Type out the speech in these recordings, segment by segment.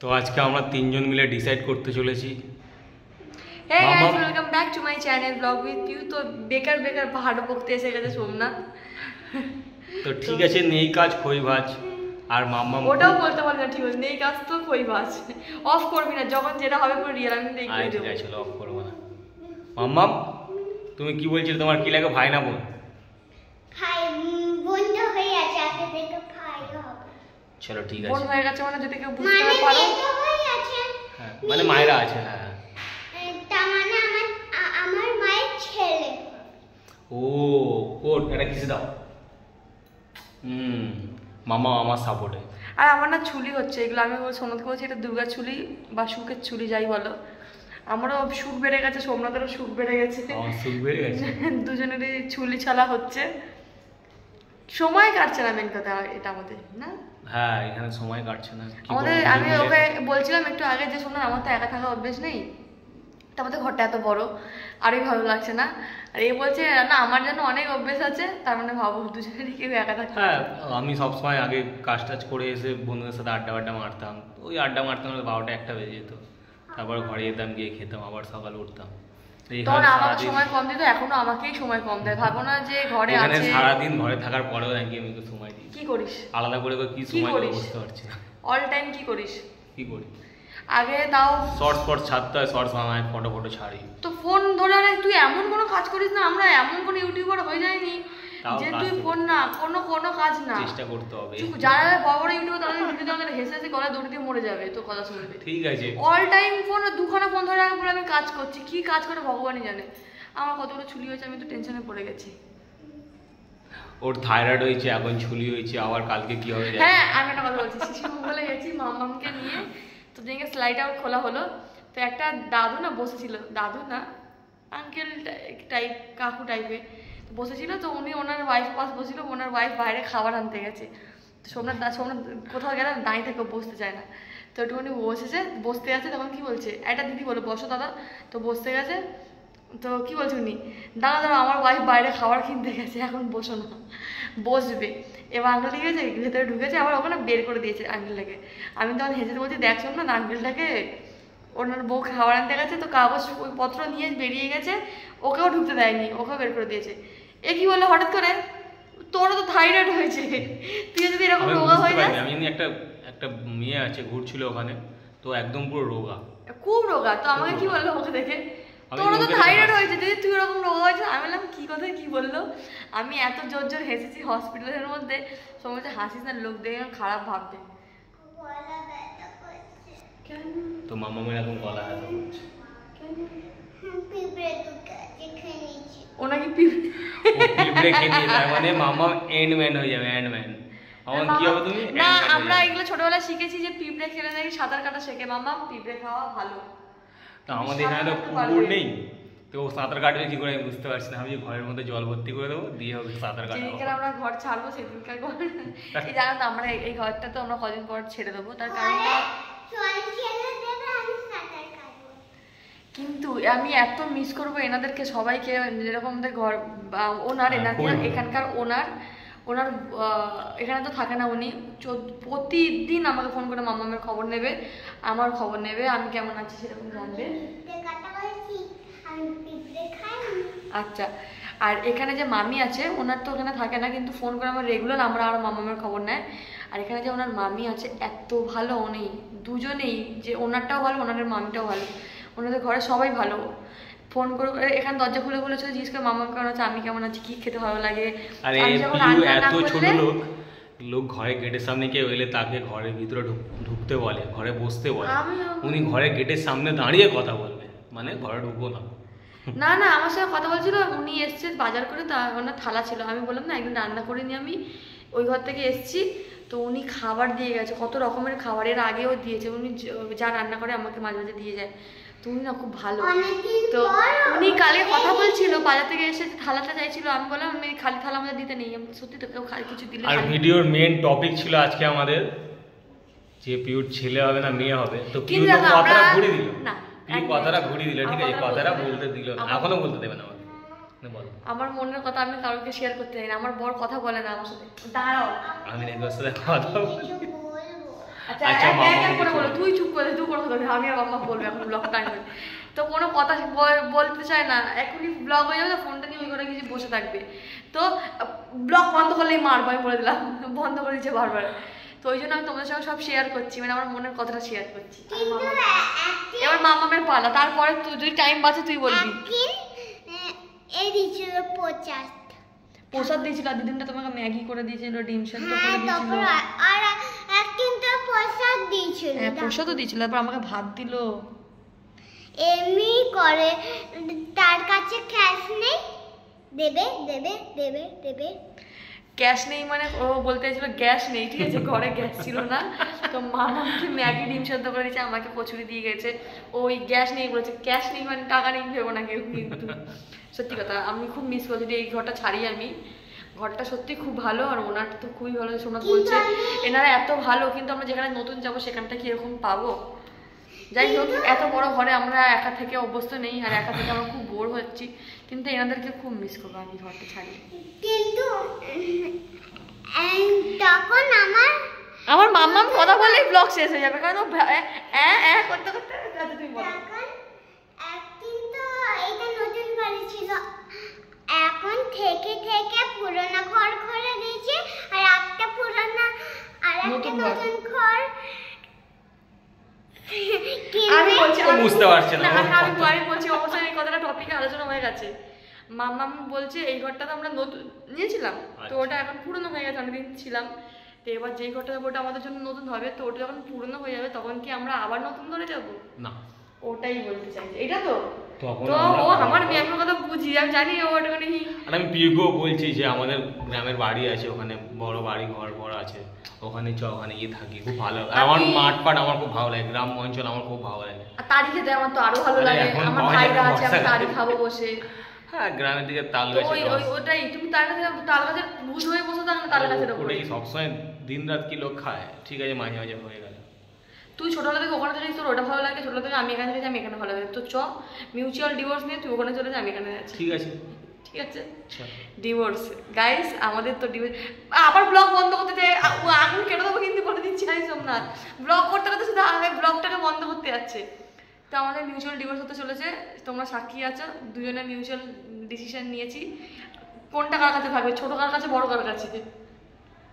তো আজকে আমরা তিনজন মিলে ডিসাইড করতে চলেছি। Hey guys, welcome back to my channel vlog with you। তো বেকার পাহাড় বকতে এসে গেছে সোমনাথ। তো ঠিক আছে, নেই কাজ খই ভাজ। আর মাম্মা ওটাও বলতে পারবি না, ঠিক আছে নেই কাজ তো খই ভাজ। অফ করবি না, যখন যেটা হবে পুরো রিয়েল আমি দেখে দেব। আচ্ছা চলো অফ করব না। মাম্মা তুমি কি বলছিলে, তোমার কি লাগে, ভাই না বোন? ভাই বোন তো হয়ে আছে, আজকে থেকে ভাই হবে। চলো ঠিক আছে, বোন হয়ে গেছে মানে যদি কেউ বুঝতে না পারো মানে তো হয়ে আছে। হ্যাঁ মানে মায়েরা আছে। হ্যাঁ তার মানে আমার মায়ের ছেলে। ও কোট এটা কিসে দাও? মামা আমার সাপোর্টে। আর আমার না ছুলি হচ্ছে, এগুলো আমি সোমনাথকে বলছি এটা দুর্গা ছুলি বা সুখের ছুলি যাই বলো। আমারও সুখ বেড়ে গেছে, সোমনাথেরও সুখ বেড়ে গেছে, আমার সুখ বেড়ে গেছে, দুজনেরই ছুলি ছালা হচ্ছে। সময় কাটছে না মেন কথা এটা আমাদের, না? হ্যাঁ এখানে সময় কাটছে না আমাদের। আমি ওকে বলছিলাম একটু আগে যে শোনো আমার তো একা থাকা অভ্যেস নেই, তো আমাদের ঘরটা এত বড় আরই ভালো লাগছে না। আর এ বলছে না আমার যেন অনেক অভ্যেস আছে, তার মানে ভাবো দুজনেরই কেউ একা থাকে। হ্যাঁ আমি সবসময় আগে কাজ টাজ করে এসে বন্ধুদের সাথে আড্ডা মারতাম। ওই আড্ডা মারতাম 12টা 1টা বেজে যেত। তারপর ঘরে যেতাম, গিয়ে খেতাম, আবার সকালে উঠতাম। তখন আমাকে সময় কম দিত, এখনো আমাকেই সময় কম দেয়। ভাবো না যে ঘরে আছে, সারাদিন ঘরে থাকার পরেও নাকি আমি সময় দিই। কি করিস আলাদা করে কি সময় করে বুঝতে পারছি না। অল টাইম কি করিস? কি করি আগে তাও শর্টস ছাড়তে হয়, শর্টস বানাই, ফটো ছাড়ি। তো ফোন ধরে আরে তুই এমন কোনো কাজ করিস না, আমরা এমন কোনো ইউটিউবার হয়ে যায়নি যে তুই ফোন না কোনো কাজ না। চেষ্টা করতে হবে। যারা বড় ইউটিউবার তাদের ভিডিও আমাদের হেসে হেসে গলা দৌড় দিয়ে মরে যাবে তো কথা শুনবে। ঠিক আছে অল টাইম ফোন, দুখানা ফোন ধরে রাখা বলে আমি কাজ করছি, কি কাজ করে ভগবানই জানে। আমার কতগুলো ছুলি হয়েছে, আমি তো টেনশনে পড়ে গেছি। ওর থাইরয়েড হয়েছে, এখন ছুলি হয়েছে, আবার কালকে কি হবে। হ্যাঁ আমি একটা কথা বলছি, শিশু মঙ্গলে গেছি মামাকে নিয়ে, তো যেদিকে স্লাইড আউট খোলা হলো, তো একটা দাদু না বসেছিল, দাদু না আঙ্কেল টাইপ কাকু টাইপের বসেছিল। তো উনি ওনার ওয়াইফ পাশ বসেছিল, ওনার ওয়াইফ বাইরে খাবার আনতে গেছে। তো সোমনাথ কোথাও গেলে দাঁড়িয়ে থেকে বসতে চায় না, তো একটুখানি বসতে গেছে। তখন কি বলছে, একটা দিদি বলো বসো দাদা, তো বসতে গেছে। তো কি বলছে উনি, দাদা আমার ওয়াইফ বাইরে খাবার কিনতে গেছে, এখন বসো না, বসবে। এবার আঙ্কেল ঠিক আছে ভেতরে ঢুকেছে, আবার ওখানে বের করে দিয়েছে আঙ্কেলটাকে। আমি তখন হেসে বলছি দেখ শোন না আঙ্কেলটাকে ওনার বউ খাবার আনতে গেছে, তো কাগজ পত্র নিয়ে বেরিয়ে গেছে, ওকেও ঢুকতে দেয়নি, ওকেও বের করে দিয়েছে। এ কি বললো হঠাৎ করে, তোরও তো থাইরয়েড হয়েছে, তুই যদি এরকম রোগা হয়ে যাস। আমি একটা মেয়ে আছে ঘুরছিল ওখানে, তো একদম পুরো রোগা, খুব রোগা। তো আমাকে কি বললো ওকে দেখে, তোরও তো থাইরয়েড হয়েছে দিদি, তুই ওরকম রোগা হয়েছে। আমি বললাম কি কথা কি বললো, আমি এত জোর হেসেছি হসপিটালের মধ্যে। সময় হাসিস না, লোক দেখে খারাপ ভাববে। তো মামা মেয়ের এখন গলা ব্যথা করছে। ও নাকি পিঁপড়ে খেয়ে নিয়েছে, মানে মামা এন্ডম্যান হয়ে যাবে, এন্ডম্যান। আমার কি হবে তুমি? না আমরা এগুলো ছোটবেলায় শিখেছি যে পিঁপড়ে খেলে নাকি সাঁতার কাটা শেখে। মামা পিঁপড়ে খাওয়া ভালো। তো আমাদের এখানে তো পুকুর নেই, তো সাঁতার কাটবে কি করে আমি বুঝতে পারছি না। আমি ঘরের মধ্যে জল ভর্তি করে দেবো, দিয়ে হবে সাঁতার কাটা। যেদিনকার আমরা ঘর ছাড়বো সেদিনকার ঘর এই জানো তো, আমরা এই ঘরটা তো আমরা কদিন পর ছেড়ে দেবো, তার কারণটা কিন্তু আমি এত মিস করবো এনাদেরকে সবাইকে। যেরকম আমাদের ঘর ওনার এখানকার ওনার এখানে তো থাকে না উনি, প্রতিদিন আমাকে ফোন করে মামামের খবর নেবে, আমার খবর নেবে, আমি কেমন আছি সেরকম জানবে। আচ্ছা, আর এখানে যে মামি আছে ওনার তো ওখানে থাকে না, কিন্তু ফোন করে আমার রেগুলার আমরা আর মামামের খবর নেয়। আর এখানে যে ওনার মামি আছে এত ভালো, উনি দুজনেই, যে ওনারটাও ভালো ওনাদের মামিটাও ভালো, ওনাদের ঘরে সবাই ভালো। ফোন করে এখানে দরজা খুলে বলেছিল জিজ্ঞেস করে মামা কেমন আছে, আমি কেমন আছি, কি খেতে ভালো লাগে। এত ছোট লোক ঘরে গেটের সামনে কেউ এলে তাকে ঘরের ভিতরে ঢুকতে বলে, ঘরে বসতে বলে। উনি ঘরে গেটের সামনে দাঁড়িয়ে কথা বলবে, মানে ঘরে ঢুকবো না। না আমার সাথে কথা বলছিল, উনি এসছে বাজার করে, তা ওনার থালা ছিল। আমি বললাম না একদিন রান্না করিনি, আমি ওই ঘর থেকে এসছি, তো উনি খাবার দিয়ে গেছে, কত রকমের খাবার এর আগেও দিয়েছে। উনি যা রান্না করে আমাকে মাঝে মাঝে দিয়ে যায়। তুমি না খুব ভালো। তো উনি কালকে কথা বলছিল, বাজার থেকে এসে থালাটা চাইছিল, আমি বললাম আমি খালি থালা আমাদের দিতে নেই। সত্যি তো কেউ খালি কিছু দিলে। আর ভিডিওর মেন টপিক ছিল আজকে আমাদের যে পিউর ছেলে হবে না মেয়ে হবে। তো পিউ তো কথাটা ঘুরে দিল, কথাটা ঘুরিয়ে দিল, ঠিক আছে, কথাটা বলতে দিল, এখনো বলতে দেবে না আমাকে। আমার মনের কথা আমি কাউকে শেয়ার করতে চাই না, আমার বর কথা বলে না আমার সাথে। দাঁড়াও আমি এর সাথে কথা বলি। আচ্ছা এক এক করে বলো, তুই চুপ করে করে কথা বলি, আমি আর মাম্মা বলবো এখন ব্লগ টাইম, তো কোনো কথা বলতে চায় না, এখনই ব্লগ হয়ে যাবে তো ফোনটা নিয়ে ওই করে কিছু বসে থাকবে, তো ব্লগ বন্ধ করলেই মারবো, আমি বলে দিলাম বন্ধ করে দিচ্ছে বারবার। তো ওই জন্য আমি তোমাদের সঙ্গে সব শেয়ার করছি, মানে আমার মনের কথাটা শেয়ার করছি। এবার মামামের পালা, তারপরে তুই যদি টাইম বাঁচে তুই বলবি। প্রসাদ দিয়েছিল, আর দিদিনটা তোমাকে ম্যাগি করে দিয়েছিল, ডিম সেদ্ধ করে দিয়েছিল, আর একদিন তো প্রসাদ দিয়েছিল। হ্যাঁ প্রসাদও দিয়েছিল, তারপর আমাকে ভাত দিল। এমনি করে তার কাছে ক্যাশ নেই, দেবে দেবে দেবে দেবে। গ্যাস নেই মানে ও বলতে চাইছিল গ্যাস নেই, ঠিক আছে, ঘরে গ্যাস ছিল না, তো মামাকে ম্যাগি ডিম সেদ্ধ করে দিয়েছে, আমাকে কচুরি দিয়ে গেছে, ওই গ্যাস নেই বলেছে, গ্যাস নেই মানে টাকা নেই ভেবো না কেউ। কিন্তু সত্যি কথা আমি খুব মিস করছি, যদি এই ঘরটা ছাড়ি আমি, ঘরটা সত্যি খুব ভালো, আর ওনার তো খুবই ভালো, সোমনাথ বলছে এনারা এত ভালো, কিন্তু আমরা যেখানে নতুন যাবো সেখানটা কি এরকম পাবো? যাই হোক, এত বড় ঘরে আমরা একা থেকে অভ্যস্ত নেই, আর একা থেকে আমরা খুব বোর হচ্ছি, কিন্তু এনাদেরকে খুব মিস করবো আমি ঘরটা ছাড়ি। কিন্তু তখন আমার মাম্মাম কথা বলেই ব্লগ শেষ হয়ে যাবে, কারণ করতে করতে তুমি বলো। একদিন তো এটা নতুন বাড়ি ছিল, এখন থেকে থেকে পুরোনো ঘর করে দিয়েছে, আর একটা পুরোনো আর একটা নতুন ঘর। আমি বলছি বুঝতে পারছি না, আমি বলছি অবশ্যই এই কথাটা টপিকে আলোচনা হয়ে গেছে। মাম্মাম বলছে এই ঘরটা তো আমরা নতুন নিয়েছিলাম, তো ওটা এখন পুরনো হয়ে গেছে, অনেকদিন ছিলাম, তো এবার যেই ঘরটা ওটা আমাদের জন্য নতুন হবে, তো ওটা যখন পুরনো হয়ে যাবে তখন কি আমরা আবার নতুন ঘরে যাব না? ওটাই বলতে চাইছি, এটা তো তখন তো ও আমার মেয়ের কথা বুঝি, আমি জানি ও ওটাখানে। আর আমি পিউকেও বলছি যে আমাদের গ্রামের বাড়ি আছে, ওখানে বড় বাড়ি ঘর বড় আছে, ওখানে ওখানে গিয়ে থাকি, খুব ভালো। আমার মাঠ পাট আমার খুব ভালো লাগে, গ্রাম অঞ্চল আমার খুব ভালো লাগে। আর তারি খেতে আমার তো আরো ভালো লাগে, আমার ভাইরা আছে, আমি তারি খাবো বসে। হ্যাঁ গ্রামের দিকে তাল গাছ, ওটাই তুমি তাল গাছের ভূত হয়ে বসে থাকো তাল গাছের উপরে, ওটাই সবসময় দিন রাত কি লোক খায়, ঠিক আছে মাঝে মাঝে হয়ে গেল। তুই ছোটবেলা থেকে ওখানে চলে তোর ওটা ভালো লাগে, ছোটবেলা থেকে আমি এখানে থেকে আমি এখানে ভালো লাগে, তো চ মিউচুয়াল ডিভোর্স নিয়ে তুই ওখানে চলে যা, আমি এখানে যাচ্ছি। ঠিক আছে ঠিক আছে, ডিভোর্স গাইস, আমাদের তো ডিভোর্স। আবার ব্লগ বন্ধ করতে চাই, আগুন কেটে দেবো কিন্তু বলে দিচ্ছি আমি সোমনাথ, ব্লগ করতে করতে শুধু আগে ব্লগটাকে বন্ধ করতে যাচ্ছে। তো আমাদের মিউচুয়াল ডিভোর্স হতে চলেছে, তোমরা সাক্ষী আছো, দুজনে মিউচুয়াল ডিসিশন নিয়েছি, কোনটা কার কাছে থাকবে, ছোট কার কাছে বড় কার কাছে?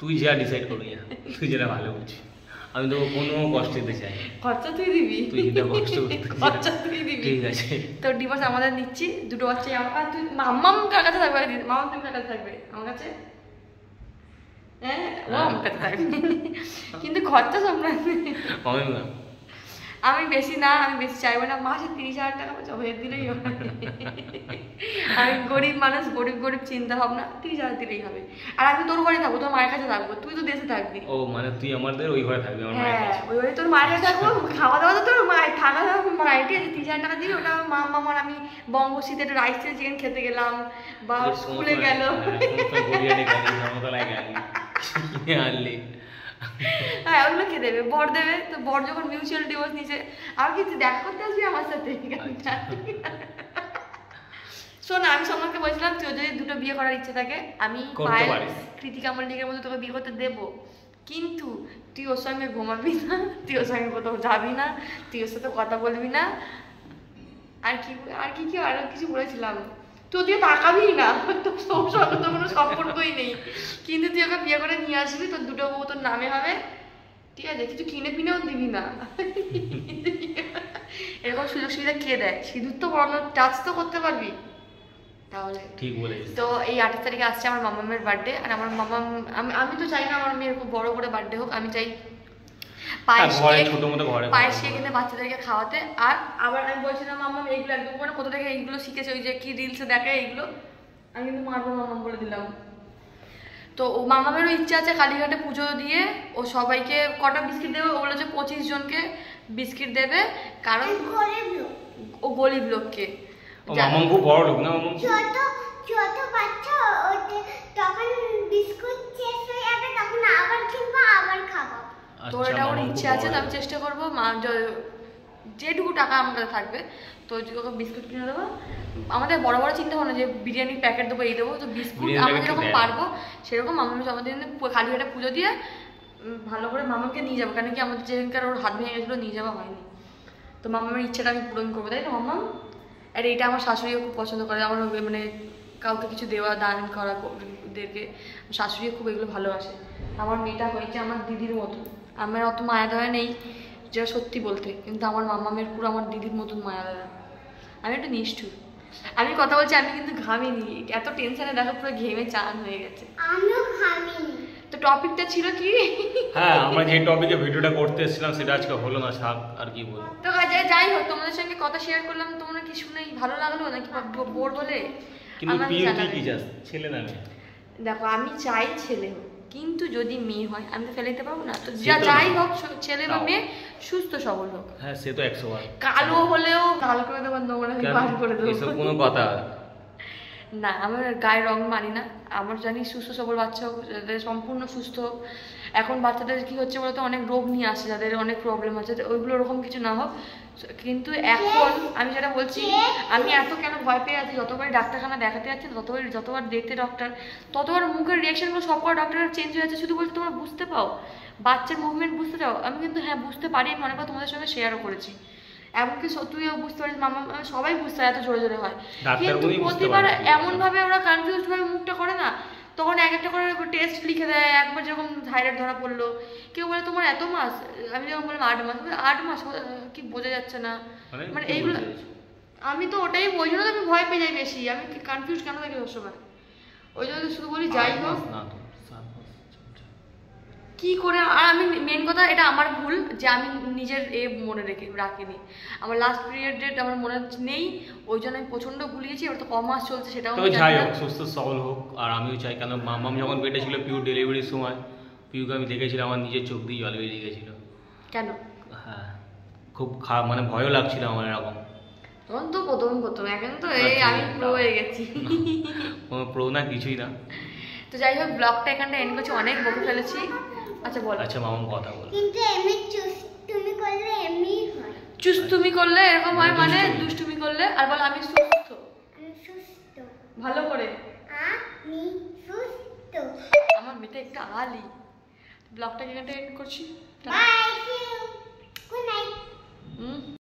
তুই যা ডিসাইড করবি, তুই যেটা ভালো বুঝছিস, আমি তো কোনো কষ্ট দিতে চাই। খরচা তুই দিবি, তুই যেটা কষ্ট খরচা তুই দিবি, ঠিক আছে। তো ডিভোর্স আমাদের নিচ্ছি, দুটো বাচ্চাই আমার। তুই মাম্মাম কার কাছে থাকবে? মাম্মাম তুমি কার কাছে থাকবে? আমার কাছে? হ্যাঁ ও আমার কাছে থাকবে, কিন্তু খরচা সব না। আমি বেশি না, আমি বেশি চাইবো না, মাসে 30,000 টাকা হয়ে দিলেই হবে। আমি গরিব মানুষ, গরিব চিন্তা ভাবনা, 30,000 দিলেই হবে। আর আমি তোর ঘরে থাকবো, তোর মায়ের কাছে থাকবো, তুই তো দেশে থাকবি। ও মানে তুই আমাদের ওই ঘরে থাকবি? হ্যাঁ ওই ঘরে তোর মায়ের কাছে থাকবো, খাওয়া দাওয়া তো তোর মায়ের, থাকা দাওয়া মায়ের, ঠিক আছে। 30,000 টাকা দিবি, ওটা মামার আমি বঙ্গশীতে একটু রাইস চিকেন খেতে গেলাম, বা স্কুলে গেল, আনলি হ্যাঁ ওগুলো খেয়ে দেবে, বর দেবে। তো বর যখন মিউচুয়াল ডিভোর্স নিচে, আর কি দেখা করতে আসবি আমার সাথে? শোন, আমি সোমনাথকে বলছিলাম তুই যদি দুটো বিয়ে করার ইচ্ছে থাকে, আমি কৃতিকা মল্লিকের মতো তোকে বিয়ে করতে দেবো, কিন্তু তুই ওর সঙ্গে ঘুমাবি না, তুই ওর সঙ্গে কোথাও যাবি না, তুই ওর সাথে কথা বলবি না, আর কি আরো কিছু বলেছিলাম, তুই ওদিকে তাকাবি না, তোর সঙ্গে তো কোনো সম্পর্কই নেই, কিন্তু তুই ওকে বিয়ে করে নিয়ে আসবি, তোর দুটো বউ তোর নামে হবে, ঠিক আছে, কিছু কিনে পিনেও দিবি না। এরকম সুযোগ সুবিধা কে দেয়? সিঁদুর তো পড়ানোর টাচ তো করতে পারবি, তাহলে ঠিক বলেছিস। তো এই 28 তারিখে আসছে আমার মামামের বার্থডে, আর আমার মামাম, আমি তো চাই না আমার মেয়ের খুব বড় করে বার্থডে হোক, আমি চাই পায়েস কেক এনে বাচ্চাদেরকে খাওয়াতে। আর আবার আমি বলছিলাম মামাম এইগুলো একদম করে কোথা থেকে এইগুলো শিখেছে, ওই যে কি রিলসে দেখে এইগুলো, আমি কিন্তু মারবো মামাম বলে দিলাম। তো ও মামামেরও ইচ্ছা আছে কালীঘাটে পুজো দিয়ে ও সবাইকে কটা বিস্কিট দেবে, ও বলেছে 25 জনকে বিস্কিট দেবে, কারণ ও গরিব লোককে। মামাম খুব বড় লোক না, ছোট বাচ্চা, তখন বিস্কুট শেষ হয়ে যাবে, তখন আবার কিনবো, আবার খাবো। তো এটা ওর ইচ্ছা আছে, তো আমি চেষ্টা করবো যেটুকু টাকা আমাদের থাকবে তো ওকে বিস্কুট কিনে দেবো। আমাদের বড় বড় চিন্তা ভাবনা যে বিরিয়ানির প্যাকেট দেবো, এই দেবো, তো বিস্কুট আমরা যেরকম পারবো সেরকম মামামি আমাদের কালীঘাটে পুজো দিয়ে ভালো করে মামাকে নিয়ে যাবো, কারণ কি আমাদের যেদিনকার ওর হাত ভেঙে গেছিলো নিয়ে যাওয়া হয়নি। তো মামার ইচ্ছাটা আমি পূরণ করবো, তাই না মাম্মা? আর এটা আমার শাশুড়িও খুব পছন্দ করে, আমার মানে কাউকে কিছু দেওয়া দান করা ওদেরকে, শাশুড়িও খুব এগুলো ভালোবাসে। আমার মেয়েটা হয়েছে আমার দিদির মতো, আমার অত মায়া দয়া নেই যেটা সত্যি বলতে, কিন্তু আমার মামামের পুরো আমার দিদির মতন মায়া দয়া। আমি একটু নিষ্ঠুর। আমি কথা বলছি, আমি কিন্তু ঘামিনি, এত টেনশনে দেখো পুরো ঘেমে চান হয়ে গেছে। আমিও ঘামিনি। তো টপিকটা ছিল কি? হ্যাঁ, আমরা যে টপিকে ভিডিওটা করতে এসেছিলাম সেটা আজকে হলো না, থাক আর কি বলবো। তো যাই হোক, তোমাদের সঙ্গে কথা শেয়ার করলাম, তোমরা কি শুনে ভালো লাগলো নাকি বোর বলে? কিন্তু পিউ তুই কি চাস, ছেলে না মেয়ে? দেখো আমি চাই ছেলে হোক, কিন্তু যদি মেয়ে হয় আমি তো ফেলে দিতে পারবো না, তো যাই হোক ছেলে বা মেয়ে সুস্থ সবল হোক। হ্যাঁ সে তো 100 বার। কালো হলেও কাল করে দেবো, নোংরা বার করে দেবো, এসব কোনো কথা না। আমার গায়ের রং মানি না, আমার জানি সুস্থ সবল বাচ্চা হোক, যাদের সম্পূর্ণ সুস্থ হোক। এখন বাচ্চাদের কি হচ্ছে বলতো, অনেক রোগ নিয়ে আসে, যাদের অনেক প্রবলেম আছে, ওইগুলো ওরকম কিছু না হোক। কিন্তু এখন আমি যেটা বলছি, আমি এত কেন ভয় পেয়ে আছি, যতবার ডাক্তারখানা দেখাতে যাচ্ছি যতবার দেখতে ডক্টর, ততবার মুখের রিয়াকশনগুলো সব কটা ডক্টরের চেঞ্জ হয়ে যাচ্ছে। শুধু বলছি তোমরা বুঝতে পাও, বাচ্চার মুভমেন্ট বুঝতে চাও? আমি কিন্তু হ্যাঁ বুঝতে পারি, আমি অনেকবার তোমাদের সঙ্গে শেয়ারও করেছি, এমনকি তুইও বুঝতে পারিস, মামা সবাই বুঝতে পারে, এত জোরে জোরে হয়। কিন্তু প্রতিবার এমন ভাবে ওরা কনফিউজ ভাবে মুখটা করে না, তখন এক একটা করে টেস্ট লিখে দেয়। একবার যখন থাইরয়েড ধরা পড়লো, কেউ বলে তোমার এত মাস, আমি যখন বললাম 8 মাস, 8 মাস কি বোঝা যাচ্ছে না, মানে এইগুলো। আমি তো ওটাই, ওই জন্য তো আমি ভয় পেয়ে যাই বেশি, আমি কনফিউজ কেন থাকি সবসময়, ওই জন্য শুধু বলি যাই হোক কি করে। আর আমি মেন কথা, এটা আমার ভুল যে আমি নিজের মনে রাখিনি, আমার লাস্ট পিরিয়ড ডেট আমার মনে নেই, ওই জন্য আমি প্রচন্ড ভুলিয়েছি। এবার তো কমাস চলছে, সেটাও যাই হোক সুস্থ সবল হোক। আর আমিও চাই, কেন মামাম যখন পেটে ছিল, পিউ ডেলিভারির সময় পিউকে আমি দেখেছিলাম, আমার নিজের চোখ দিয়ে জল বেরিয়ে গেছিল। কেন? হ্যাঁ খুব মানে ভয়ও লাগছিল আমার এরকম। তখন তো প্রথম এখন তো আমি প্রো হয়ে গেছি। কোনো প্রো না, কিছুই না। তো যাই হোক, ব্লগটা এখানটা এন্ড করছি, অনেক বকে ফেলেছি। আচ্ছা বল। আচ্ছা মামাম কথা বল। কিন্তু এমনি তুমি করলে এমনি হয়। চুস্তুমি করলে এরকম হয়, মানে দুষ্টুমি করলে। আর বল আমি সুস্থ। আমি সুস্থ। ভালো করে। আমি সুস্থ। আমার মেয়েটা একটা আলি। ব্লগটা এখানটা এন্ড করছি। Bye, see you. Good night.